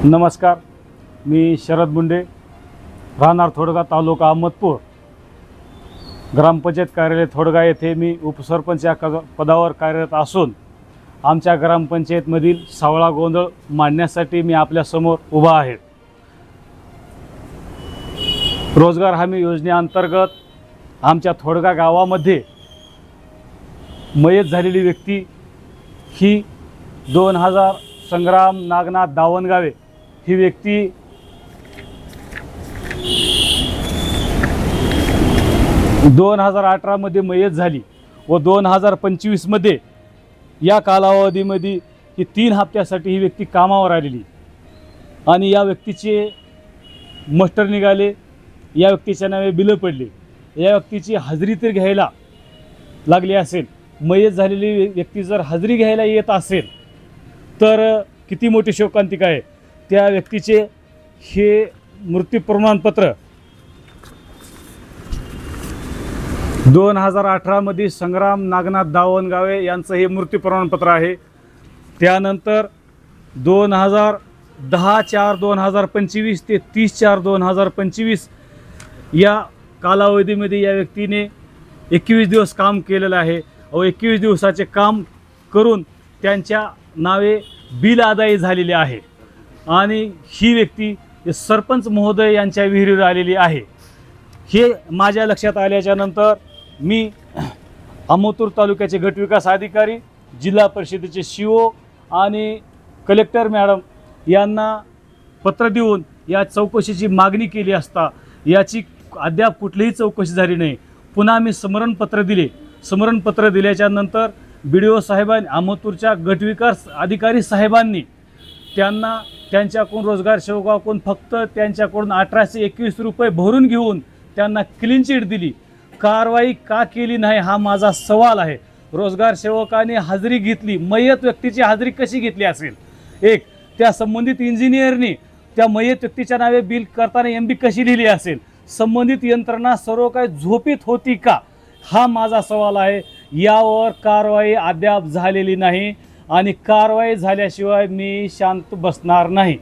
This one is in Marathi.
नमस्कार, मी शरद मुंडे, राहणार थोडगा, तालुका अहमदपूर, ग्रामपंचायत कार्यालय थोडगा येथे मी उपसरपंच या पदावर कार्यरत असून आमच्या ग्रामपंचायतमधील सावळा गोंधळ मांडण्यासाठी मी आपल्यासमोर उभा आहे। रोजगार हमी योजनेअंतर्गत आमच्या थोडगा गावामध्ये मयत झालेली व्यक्ती ही 2000 संग्राम नागनाथ दावणगावे ही व्यक्ती 2018 मध्ये मयत झाली व 2025 मध्ये या कालावधीमध्ये ही 3 हप्त्यासाठी ही व्यक्ती कामावर आलेली आणि या व्यक्तीचे मस्टर निघाले, या व्यक्तीच्या नावे बिलं पडली, या व्यक्तीची हजेरी तर घ्यायला लागली असेल। मयत झालेली व्यक्ती जर हजेरी घ्यायला येत असेल तर किती मोठी शोकांतिका आहे। त्या व्यक्तीचे हे मृत्यू प्रमाणपत्र 2018 मध्ये संग्राम नागनाथ दावणगावे यांचं हे मृत्यू प्रमाणपत्र आहे। त्यानंतर 2010/4/2025 ते 30/4/2025 या कालावधीमध्ये या व्यक्तीने 21 दिवस काम केलेलं आहे व 21 दिवसाचे काम करून त्यांच्या नावे बिल अदाई झालेले आहे आणि ही व्यक्ती सरपंच महोदय यांच्या विहिरीवर आलेली आहे। हे माझ्या लक्षात आल्याच्या नंतर मी अहमदपूर तालुक्याचे गटविकास अधिकारी, जिल्हा परिषदेचे CO आणि कलेक्टर मॅडम यांना पत्र देऊन या चौकशीची मागणी केली असता याची अद्याप कुठलीही चौकशी झाली नाही। पुन्हा मी समरणपत्र दिले। समरणपत्र दिल्याच्या नंतर BDO साहेबांनी, अहमदपूरच्या गटविकास अधिकारी साहेबांनी त्यांना त्यांच्याकडून रोजगार सेवकाकडून फक्त त्यांच्याकडून 1821 रुपये भरून घेऊन त्यांना क्लीन चिट दिली। कारवाई का केली नाही हा माझा सवाल आहे। रोजगार सेवकाने हजेरी घेतली, मयत व्यक्तीची हजेरी कशी घेतली असेल? एक, त्या संबंधित इंजिनियरनी त्या मयत व्यक्तीच्या नावे बिल करताना MB कशी लिहिली असेल? संबंधित यंत्रणा सर्व काही झोपीत होती का हा माझा सवाल आहे। यावर कारवाई अद्याप झालेली नाही आणि कारवाई झाल्याशिवाय मी शांत बसणार नाही।